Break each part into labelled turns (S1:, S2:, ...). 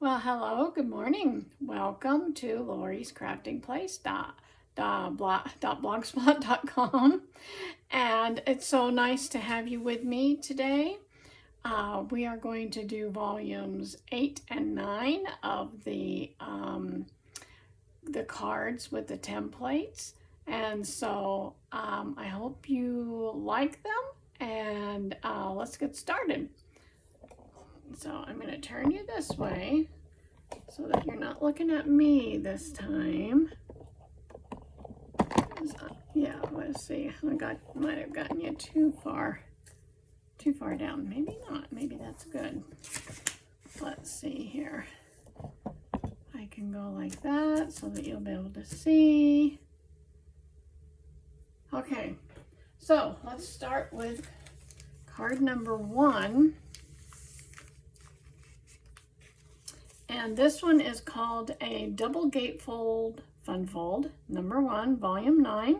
S1: Well, hello, good morning. Welcome to Lori's Crafting Place blogspot.com. And it's so nice to have you with me today. We are going to do volumes 8 and 9 of the cards with the templates. And so I hope you like them, and let's get started. So I'm going to turn you this way so that you're not looking at me this time. Yeah, let's see. Might have gotten you too far down. Maybe not. Maybe that's good. Let's see here. I can go like that so that you'll be able to see. Okay, so let's start with card number 1. And this one is called a double gatefold fun fold, number 1, volume 9.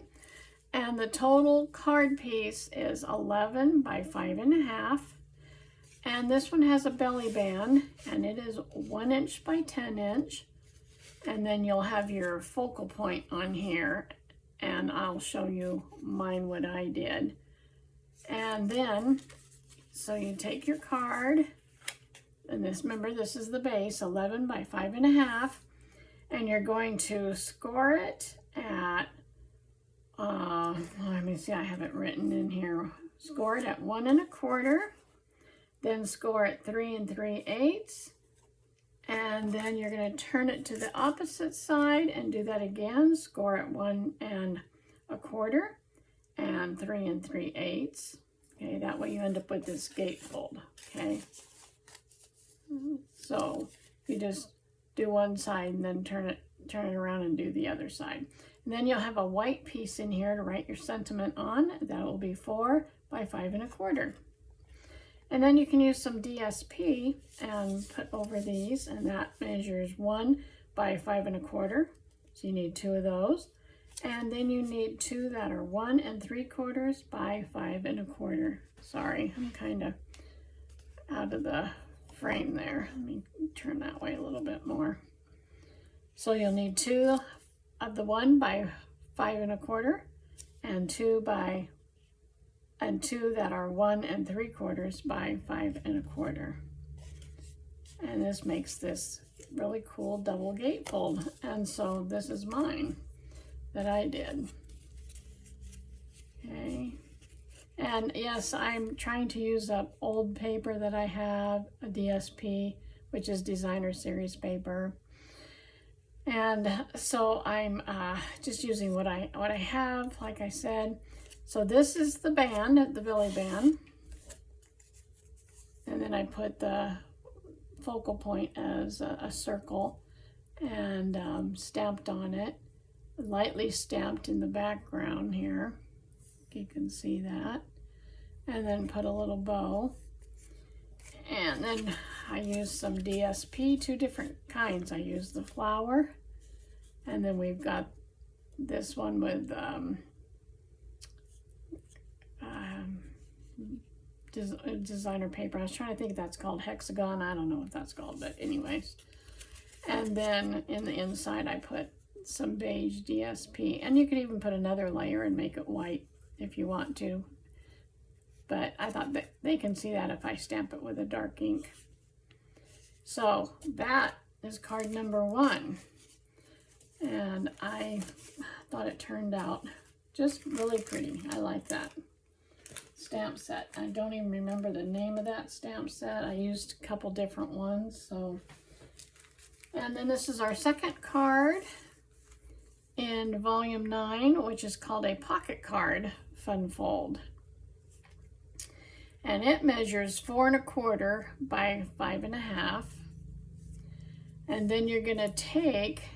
S1: And the total card piece is 11 by 5.5. And this one has a belly band, and it is 1 inch by 10 inch. And then you'll have your focal point on here, and I'll show you mine, what I did. And then, so you take your card, and remember, this is the base, 11 by 5.5, and you're going to score it at, let me see, I have it written in here. Score it at 1 1/4, then score it 3 3/8, and then you're going to turn it to the opposite side and do that again. Score at 1 1/4 and 3 3/8. Okay, that way you end up with this gatefold. Okay. So you just do one side and then turn it around and do the other side. And then you'll have a white piece in here to write your sentiment on. That will be 4 by 5 1/4. And then you can use some DSP and put over these, and that measures 1 by 5 1/4. So you need 2 of those. And then you need 2 that are 1 3/4 by 5 1/4. Sorry, I'm kind of out of the frame there. Let me turn that way a little bit more. So you'll need 2 of the 1 by 5 1/4 and 2 that are 1 3/4 by 5 1/4. And this makes this really cool double gatefold. And so this is mine that I did. Okay. And yes, I'm trying to use up old paper that I have, a DSP, which is Designer Series paper. And so I'm just using what I have, like I said. So this is the band, the belly band. And then I put the focal point as a circle and stamped on it, lightly stamped in the background here. You can see that. And then put a little bow. And then I used some DSP, 2 different kinds. I used the flower, and then we've got this one with designer paper. I was trying to think if that's called hexagon. I don't know what that's called, but anyways. And then in the inside I put some beige DSP, and you could even put another layer and make it white if you want to. But I thought that they can see that if I stamp it with a dark ink. So that is card number 1. And I thought it turned out just really pretty. I like that stamp set. I don't even remember the name of that stamp set. I used a couple different ones. So, and then this is our second card in volume 9, which is called a pocket card fun fold. And it measures 4 1/4 by 5 1/2. And then you're going to take,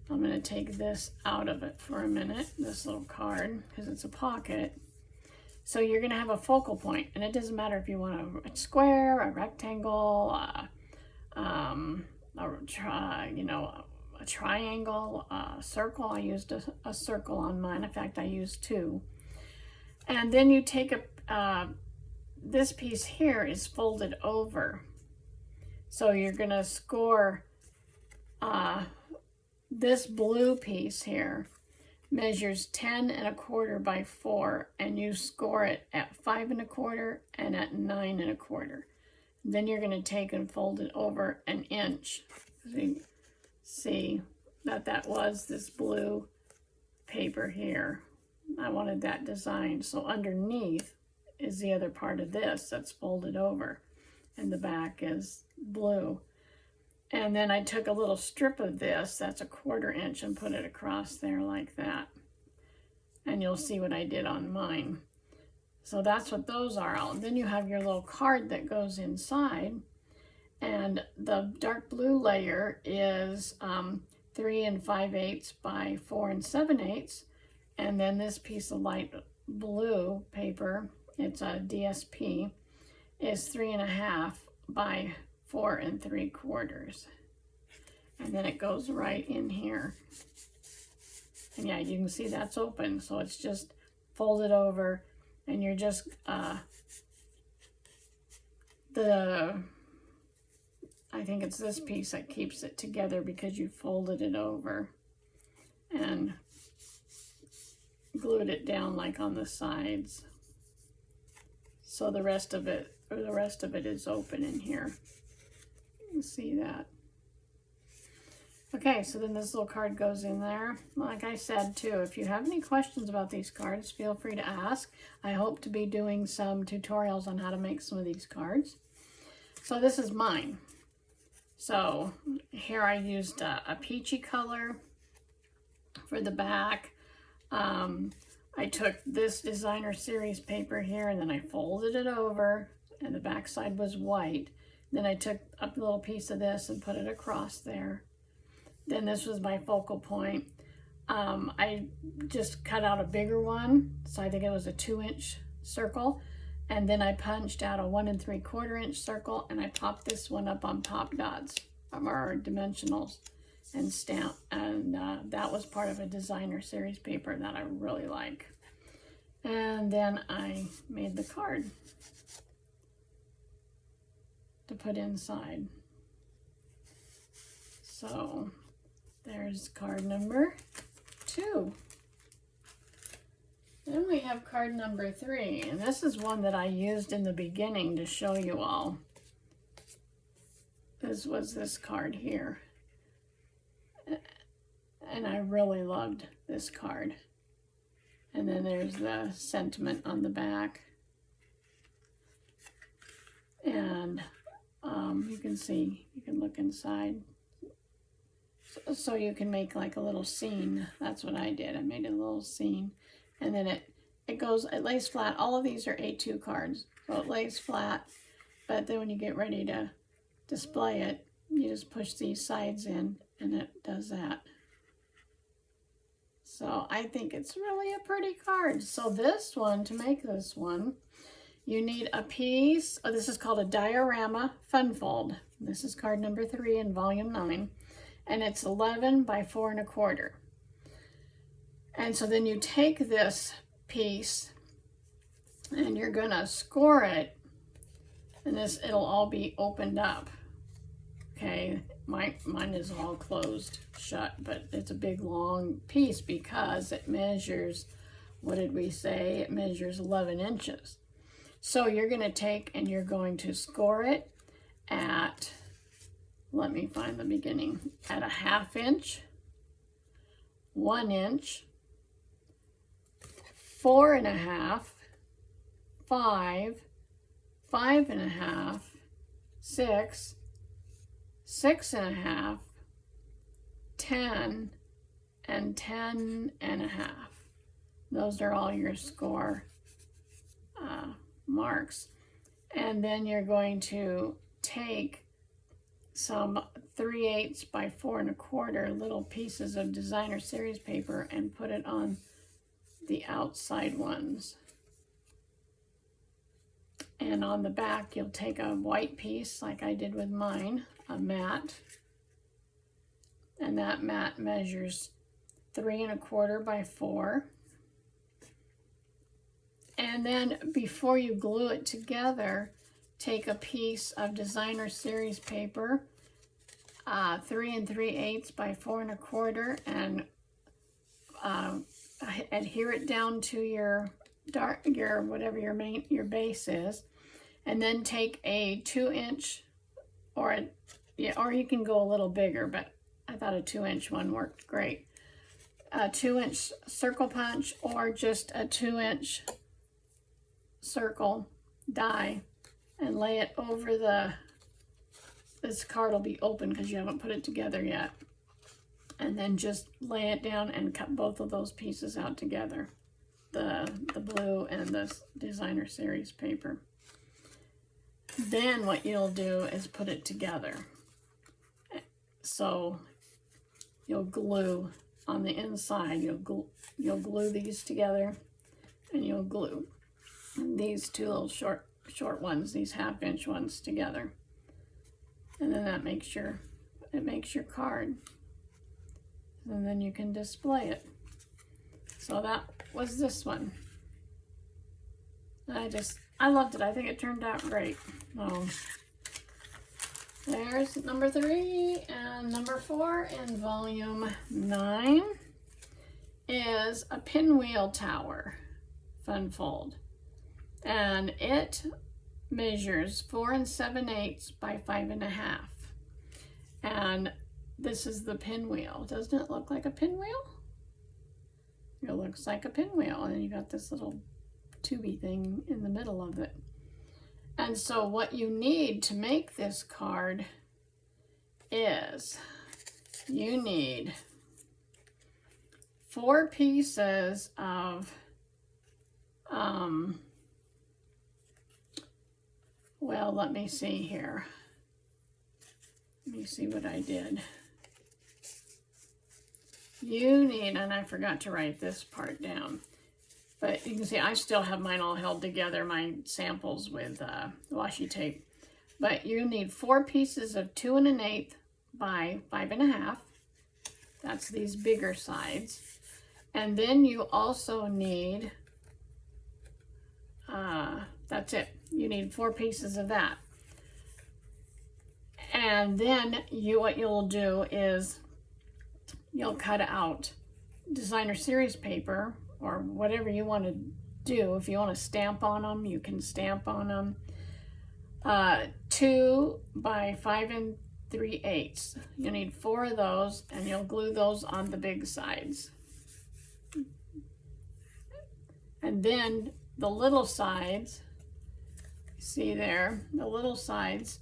S1: I'm going to take this out of it for a minute, this little card, because it's a pocket. So you're going to have a focal point, and it doesn't matter if you want a square, a rectangle, a triangle, a circle. I used a circle on mine. In fact, I used 2. And then you take this piece here is folded over. So you're going to score this blue piece here measures 10 1/4 by 4, and you score it at 5 1/4 and at 9 1/4. Then you're going to take and fold it over 1 inch. So you see that that was this blue paper here. I wanted that design. So underneath is the other part of this that's folded over, and the back is blue. And then I took a little strip of this, that's 1/4 inch, and put it across there like that. And you'll see what I did on mine. So that's what those are. And then you have your little card that goes inside. And the dark blue layer is 3 5/8 by 4 7/8. And then this piece of light blue paper, it's a DSP, is 3 1/2 by 4 3/4. And then it goes right in here. And yeah, you can see that's open. So it's just folded over, and you're just, I think it's this piece that keeps it together because you folded it over and glued it down like on the sides. So the rest of it is open in here. You can see that. Okay, so then this little card goes in there. Like I said too, if you have any questions about these cards, feel free to ask. I hope to be doing some tutorials on how to make some of these cards. So this is mine. So here I used a peachy color for the back. I took this designer series paper here, and then I folded it over, and the back side was white. Then I took a little piece of this and put it across there. Then this was my focal point. I just cut out a bigger one, so I think it was a 2-inch circle. And then I punched out a 1 3/4 inch circle, and I popped this one up on pop dots or dimensionals and stamp. And that was part of a designer series paper that I really like. And then I made the card to put inside. So there's card number 2. Then we have card number 3, and this is one that I used in the beginning to show you all. This was this card here. And I really loved this card. And then there's the sentiment on the back. And you can see, you can look inside. So you can make like a little scene. That's what I did. I made a little scene. And then it lays flat. All of these are A2 cards. So it lays flat. But then when you get ready to display it, you just push these sides in, and it does that. So I think it's really a pretty card. So this one, to make this one, you need a piece. Oh, this is called a diorama fun fold. This is card number 3 in volume 9. And it's 11 by 4 1/4. And so then you take this piece and you're gonna score it, and it'll all be opened up. Okay, mine is all closed shut, but it's a big long piece because it measures, what did we say? It measures 11 inches. So you're gonna take and you're going to score it at, let me find the beginning, at a 1/2 inch, 1 inch, 4 1/2, 5, 5 1/2, 6, 6 1/2, 10, and 10 1/2. Those are all your score marks. And then you're going to take some 3/8 by 4 1/4 little pieces of designer series paper and put it on the outside ones. And on the back, you'll take a white piece like I did with mine, a mat, and that mat measures 3 1/4 by 4. And then before you glue it together, take a piece of designer series paper, 3 3/8 by 4 1/4, and adhere it down to your whatever your base is, and then take a 2-inch, or you can go a little bigger, but I thought a 2-inch one worked great. A 2-inch circle punch, or just a 2-inch circle die, and lay it over this card will be open because you haven't put it together yet. And then just lay it down and cut both of those pieces out together, the blue and the designer series paper. Then what you'll do is put it together. So you'll glue on the inside, you'll glue these together, and you'll glue these two little short ones, these 1/2-inch ones, together. And then that makes your card. And then you can display it. So that was this one. I loved it. I think it turned out great. There's number 3, and number 4 in volume 9 is a pinwheel tower fun fold. And it measures 4 7/8 by 5 1/2. And this is the pinwheel. Doesn't it look like a pinwheel? It looks like a pinwheel, and then you got this little tubey thing in the middle of it. And so what you need to make this card is you need 4 pieces of well, let me see here. Let me see what I did. You need, and I forgot to write this part down, but you can see I still have mine all held together, my samples with washi tape. But you need 4 pieces of 2 1/8 by 5 1/2. That's these bigger sides. And then you also need, that's it. You need 4 pieces of that. And then what you'll do is you'll cut out designer series paper, or whatever you want to do. If you want to stamp on them, you can stamp on them. 2 by 5 3/8. You need 4 of those, and you'll glue those on the big sides. And then the little sides, see there, the little sides,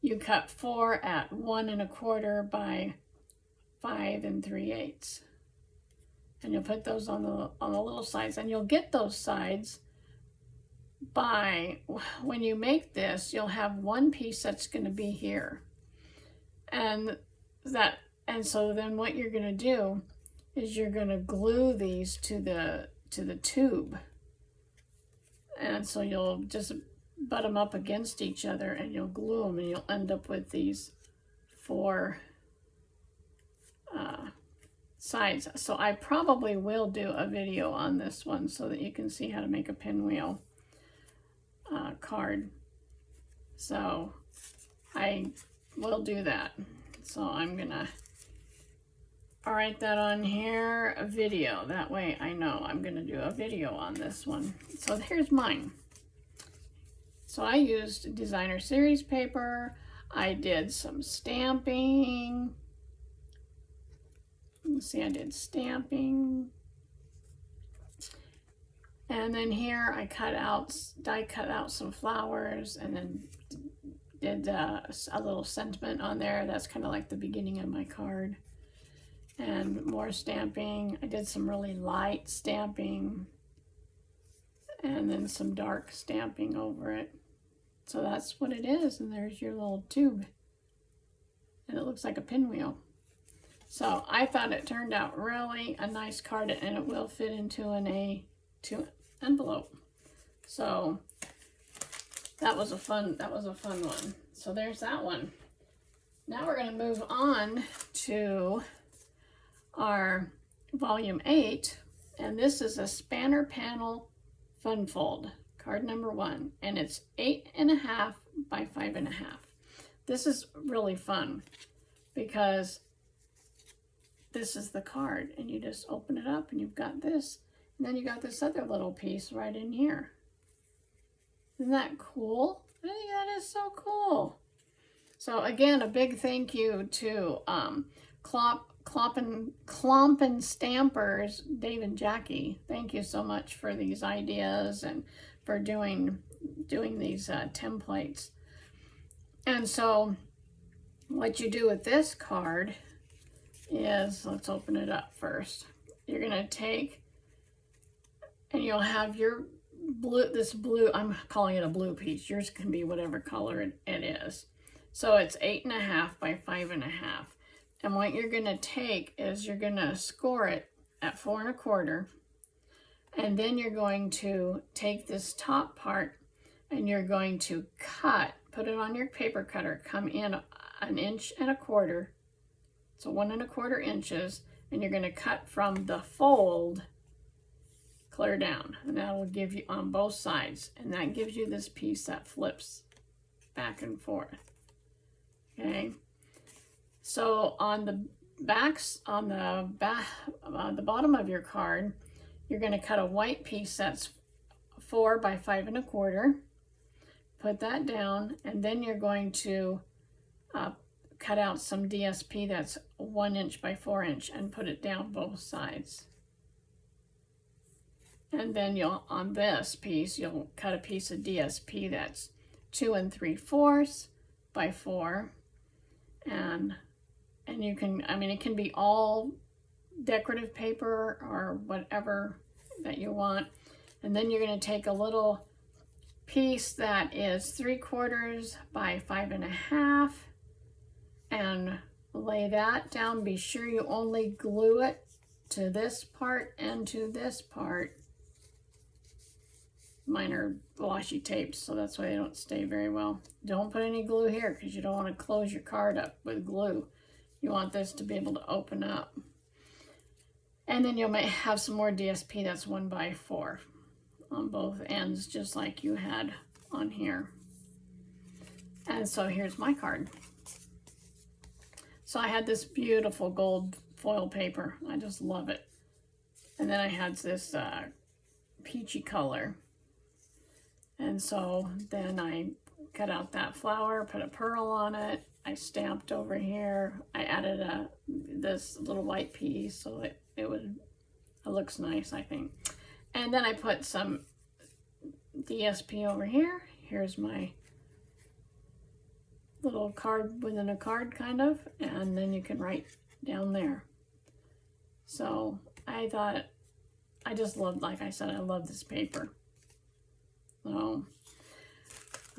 S1: you cut 4 at 1 1/4 by 5 3/8. And you'll put those on the little sides, and you'll get those sides by, when you make this, you'll have one piece that's going to be here. And so then what you're going to do is you're going to glue these to the tube. And so you'll just butt them up against each other, and you'll glue them, and you'll end up with these 4 sides. So I probably will do a video on this one so that you can see how to make a pinwheel card. So I will do that. So I'm gonna write that on here, a video. That way I know I'm gonna do a video on this one. So here's mine. So I used designer series paper. I did some stamping. Let's see, I did stamping. And then here I die cut out some flowers, and then did a little sentiment on there. That's kind of like the beginning of my card. And more stamping. I did some really light stamping, and then some dark stamping over it. So that's what it is, and there's your little tube. And it looks like a pinwheel. So I thought it turned out really a nice card, and it will fit into an A2 envelope. So that was a fun one. So there's that one. Now we're going to move on to our volume 8, and this is a spanner panel fun fold card number 1, and it's 8.5 by 5.5. This is really fun because this is the card, and you just open it up and you've got this, and then you got this other little piece right in here. Isn't that cool? I think that is so cool. So again, a big thank you to Klomp and Stampers, Dave and Jackie. Thank you so much for these ideas and for doing these templates. And so what you do with this card is, let's open it up first. You're going to take, and you'll have your blue, this blue, I'm calling it a blue piece. Yours can be whatever color it is. So it's 8.5 by 5.5. And what you're going to take is you're going to score it at 4 1/4. And then you're going to take this top part and you're going to cut, put it on your paper cutter, come in 1 1/4 inches. So 1 1/4 inches, and you're going to cut from the fold clear down. And that will give you on both sides. And that gives you this piece that flips back and forth. Okay. So on the bottom of your card, you're going to cut a white piece that's 4 by 5 1/4. Put that down, and then you're going to cut out some DSP that's 1 inch by 4 inch and put it down both sides. And then you'll, on this piece, you'll cut a piece of DSP that's 2 3/4 by 4. And you can, I mean, it can be all decorative paper or whatever that you want. And then you're going to take a little piece that is 3/4 by 5.5 and lay that down. Be sure you only glue it to this part and to this part. Mine are washi tapes, so that's why they don't stay very well. Don't put any glue here because you don't want to close your card up with glue. You want this to be able to open up. And then you may have some more DSP that's 1 by 4 on both ends, just like you had on here. And so here's my card. So I had this beautiful gold foil paper. I just love it. And then I had this peachy color. And so then I cut out that flower, put a pearl on it. I stamped over here. I added this little white piece so it looks nice, I think. And then I put some DSP over here. Here's my little card within a card, kind of. And then you can write down there. So I thought, I just loved, like I said, I love this paper. So,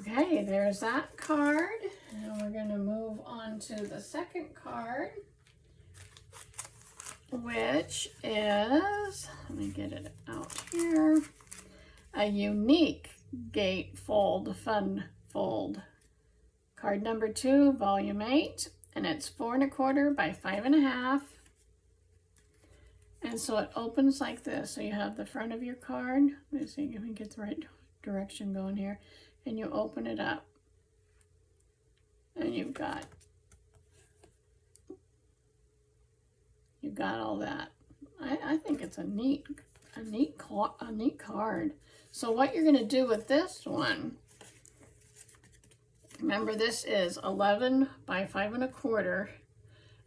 S1: okay, there's that card. And we're going to move on to the second card, which is, let me get it out here, a unique gate fold, fun fold. Card number 2, volume 8, and it's 4 1/4 by 5.5. And so it opens like this. So you have the front of your card. Let me see if we can get the right direction going here. And you open it up. And you've got all that. I think it's a neat card. So what you're going to do with this one, remember this is 11 by 5 1/4,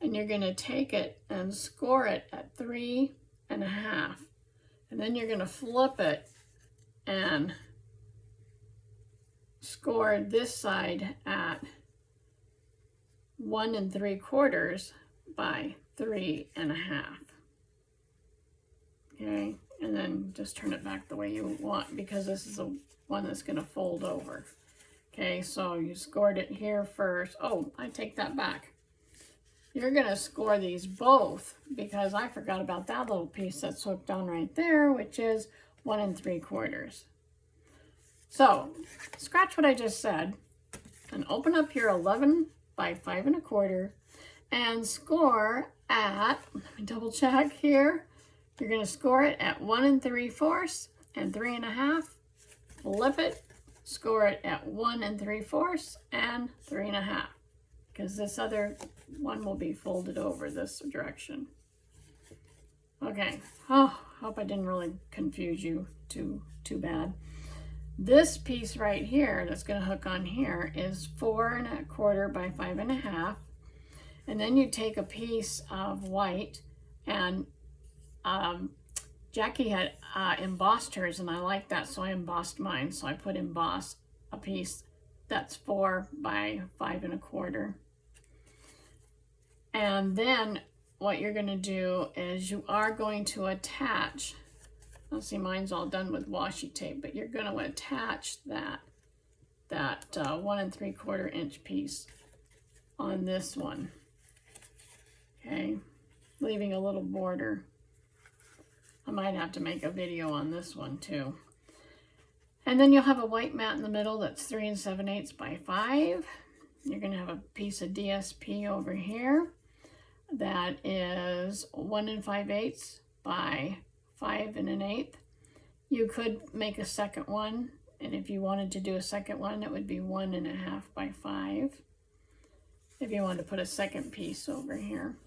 S1: and you're going to take it and score it at 3 1/2, and then you're going to flip it and score this side at 1 3/4 by 3 1/2. Okay, and then just turn it back the way you want, because this is the one that's going to fold over. Okay, so you scored it here first. Oh, I take that back. You're going to score these both, because I forgot about that little piece that's hooked on right there, which is 1 3/4. So, scratch what I just said, and open up your 11 by 5 1/4, and score at, let me double check here, you're going to score it at 1 3/4 and 3 1/2 flip it, score it at 1 3/4 and 3 1/2, because this other one will be folded over this direction. Okay, oh, hope I didn't really confuse you too bad. This piece right here that's going to hook on here is 4 1/4 by 5 1/2, and then you take a piece of white, and Jackie had embossed hers, and I like that, so I embossed mine. So I put emboss a piece that's 4 by 5 1/4. And then what you're going to do is you are going to attach, let's see, mine's all done with washi tape, but you're going to attach that 1 3/4 inch piece on this one. Okay, leaving a little border. I might have to make a video on this one too. And then you'll have a white mat in the middle that's 3 7/8 by 5. You're going to have a piece of DSP over here that is 1 5/8 by 5 1/8. You could make a second one, and if you wanted to do a second one, it would be 1 1/2 by 5. If you wanted to put a second piece over here.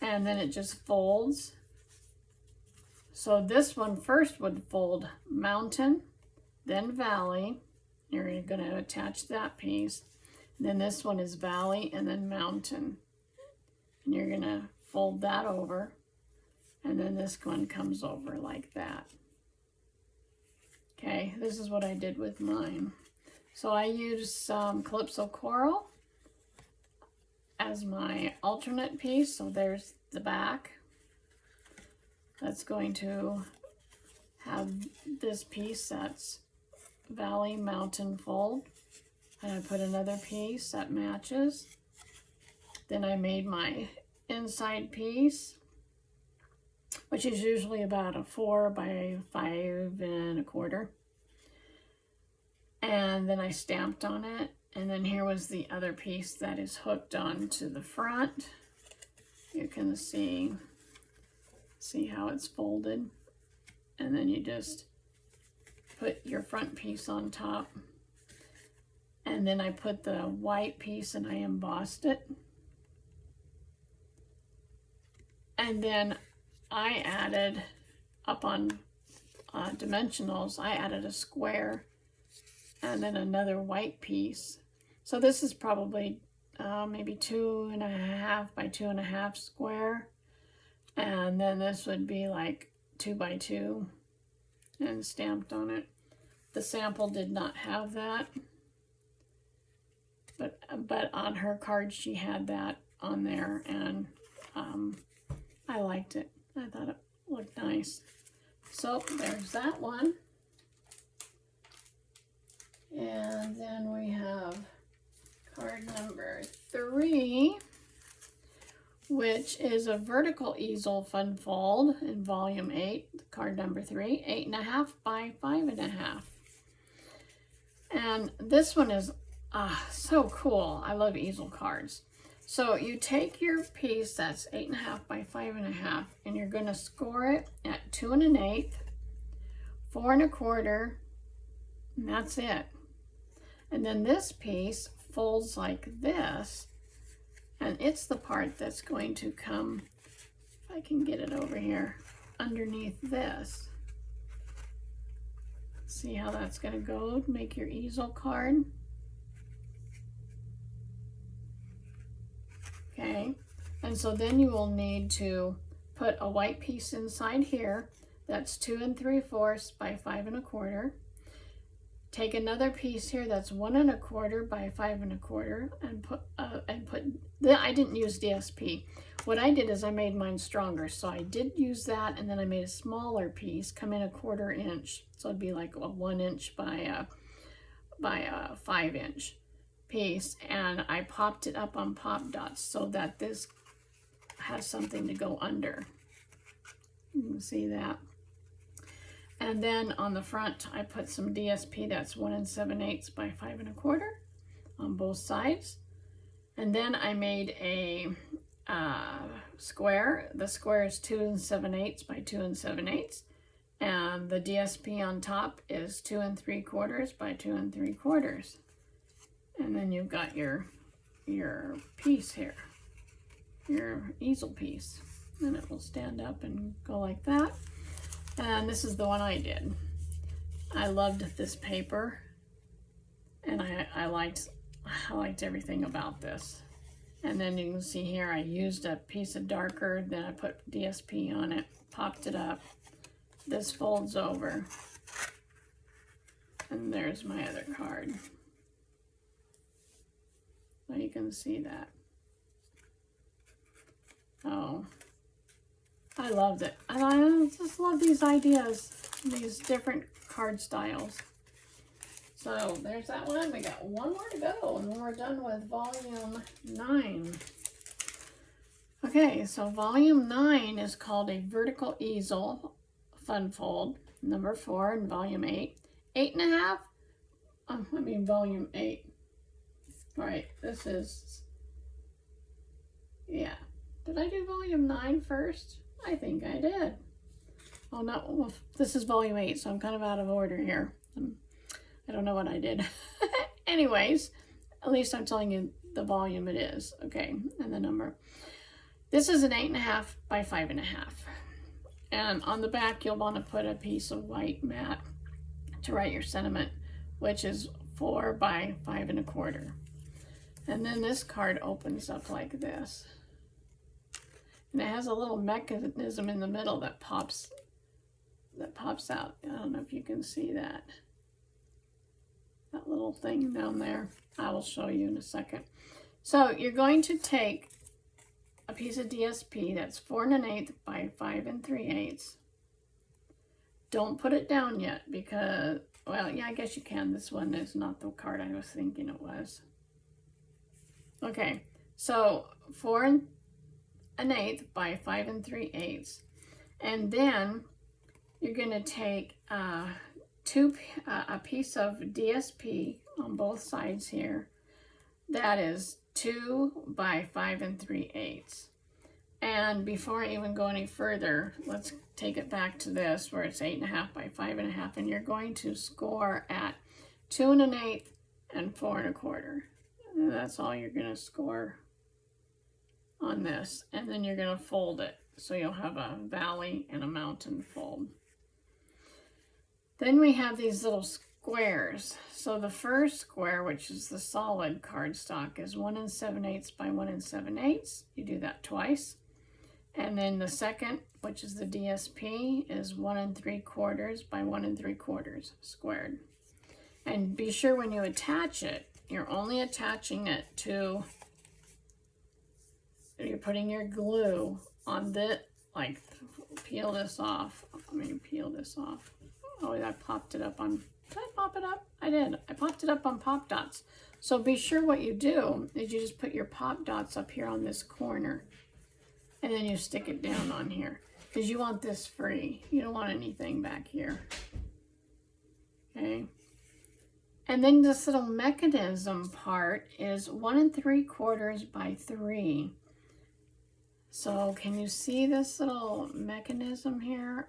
S1: And then it just folds. So this one first would fold mountain, then valley. You're going to attach that piece. Then this one is valley and then mountain. And you're going to fold that over. And then this one comes over like that. Okay, this is what I did with mine. So I used some Calypso Coral as my alternate piece. So there's the back. That's going to have this piece that's valley, mountain, fold. And I put another piece that matches. Then I made my inside piece, which is usually about a 4 by 5 1/4. And then I stamped on it. And then here was the other piece that is hooked on to the front. You can see how it's folded. And then you just put your front piece on top. And then I put the white piece and I embossed it. And then I added, up on dimensionals, I added a square and then another white piece. So this is probably maybe 2 1/2 by 2 1/2 square. And then this would be like 2 by 2 and stamped on it. The sample did not have that. But on her card she had that on there, and I liked it. I thought it looked nice. So there's that one. And then we have card number 3, which is a vertical easel fun fold in volume 8, card number 3, 8 1/2 by 5 1/2. And this one is so cool. I love easel cards. So you take your piece that's 8 1/2 by 5 1/2, and you're going to score it at 2 1/8, 4 1/4, and that's it. And then this piece folds like this, and it's the part that's going to come, if I can get it over here, underneath this. See how that's going to go, make your easel card. Okay, and so then you will need to put a white piece inside here that's 2 3/4 by 5 1/4. Take another piece here that's 1 1/4 by 5 1/4 and put I didn't use DSP. What I did is I made mine stronger, so I did use that, and then I made a smaller piece come in 1/4 inch, so it'd be like a 1 inch by a 5 inch piece, and I popped it up on pop dots so that this has something to go under. You can see that. And then on the front, I put some DSP that's 1 7/8 by 5 1/4 on both sides. And then I made a square. The square is 2 7/8 by 2 7/8. And the DSP on top is 2 3/4 by 2 3/4. And then you've got your piece here, your easel piece. And it will stand up and go like that. And this is the one I did. I loved this paper, and I liked everything about this. And then you can see here I used a piece of darker, then I put DSP on it, popped it up. This folds over, and there's my other card. So you can see that. Oh, I loved it. I just love these ideas, these different card styles. So there's that one. We got one more to go, and then we're done with volume 9. Okay, so volume 9 is called A Vertical Easel Fun Fold, number 4 in volume 8. 8.5? Volume 8. Right, this is, yeah. Did I do volume 9 first? I think I did. Oh no, well, this is volume 8, so I'm kind of out of order here. I don't know what I did. Anyways, at least I'm telling you the volume it is. Okay, and the number. This is an 8.5 by 5.5. And on the back, you'll want to put a piece of white mat to write your sentiment, which is 4 by 5 1/4. And then this card opens up like this. And it has a little mechanism in the middle that pops out. I don't know if you can see that. That little thing down there. I will show you in a second. So you're going to take a piece of DSP that's 4 1/8 by 5 3/8. Don't put it down yet because, well, yeah, I guess you can. This one is not the card I was thinking it was. Okay, so 4 1/8 by 5 3/8. And then you're going to take a piece of DSP on both sides here. That is 2 by 5 3/8. And before I even go any further, let's take it back to this where it's 8.5 by 5.5, and you're going to score at 2 1/8 and 4 1/4. And that's all you're going to score on this, and then you're going to fold it so you'll have a valley and a mountain fold. Then we have these little squares. So the first square, which is the solid cardstock, is 1 7/8 by 1 7/8. You do that twice. And then the second, which is the DSP, is 1 3/4 by 1 3/4 squared. And be sure when you attach it, you're only attaching it to, you're putting your glue on the, like, peel this off. Let me peel this off. Oh, I popped it up on, did I pop it up? I did. I popped it up on Pop Dots. So be sure what you do is you just put your Pop Dots up here on this corner, and then you stick it down on here because you want this free. You don't want anything back here. Okay. And then this little mechanism part is 1 3/4 by 3. So can you see this little mechanism here?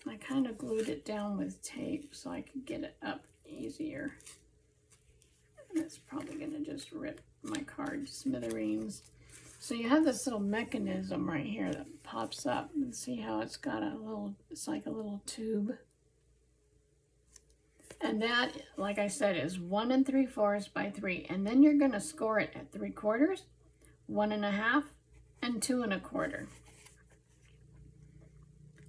S1: I kind of glued it down with tape so I could get it up easier. And it's probably going to just rip my card to smithereens. So you have this little mechanism right here that pops up, and see how it's got a little, it's like a little tube. And that, like I said, is 1 3/4 by 3. And then you're going to score it at 3/4, 1 1/2, and 2 1/4.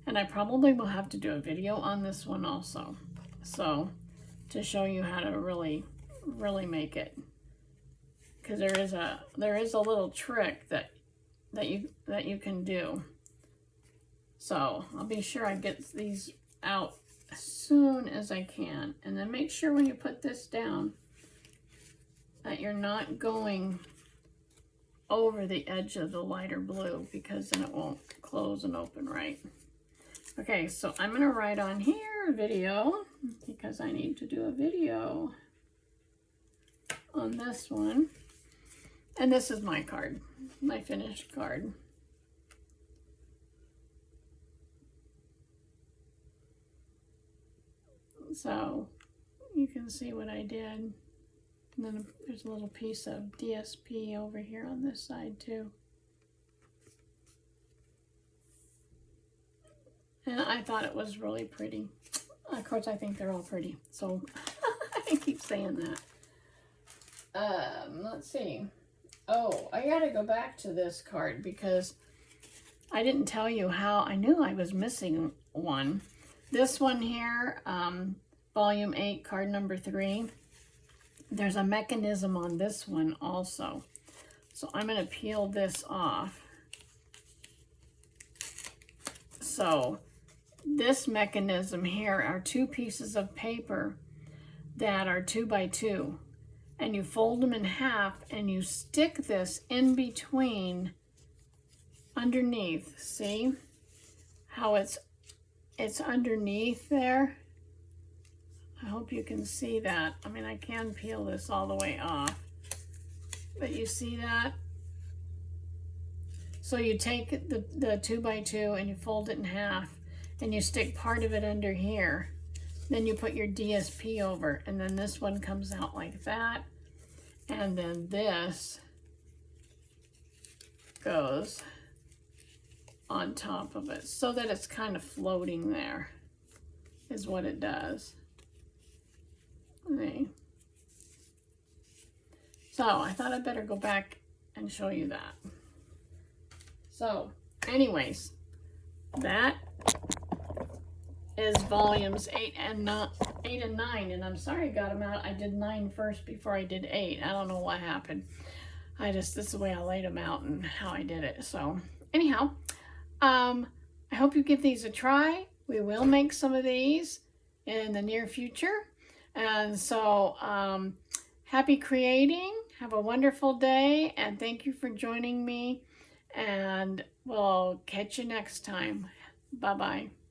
S1: And I probably will have to do a video on this one also, so to show you how to really make it, because there is a little trick that you can do. So I'll be sure I get these out as soon as I can. And then make sure when you put this down that you're not going over the edge of the lighter blue, because then it won't close and open right. Okay, so I'm going to write on here video, because I need to do a video on this one. And this is my card, my finished card. So you can see what I did. And then there's a little piece of DSP over here on this side too. And I thought it was really pretty. Of course, I think they're all pretty. So I keep saying that. Let's see. Oh, I gotta go back to this card because I didn't tell you how. I knew I was missing one. This one here, volume 8, card number 3. There's a mechanism on this one also. So I'm going to peel this off. So this mechanism here are 2 pieces of paper that are 2 by 2. And you fold them in half and you stick this in between underneath. See how it's underneath there? I hope you can see that. I mean, I can peel this all the way off, but you see that? So you take the 2 by 2 and you fold it in half and you stick part of it under here. Then you put your DSP over, and then this one comes out like that. And then this goes on top of it so that it's kind of floating there is what it does. See? So I thought I'd better go back and show you that. So anyways, that is volumes 8 and 9, and I'm sorry I got them out. I did 9 first before I did 8. I don't know what happened. This is the way I laid them out and how I did it. So anyhow, I hope you give these a try. We will make some of these in the near future. And so happy creating. Have a wonderful day, and thank you for joining me. And we'll catch you next time. Bye-bye.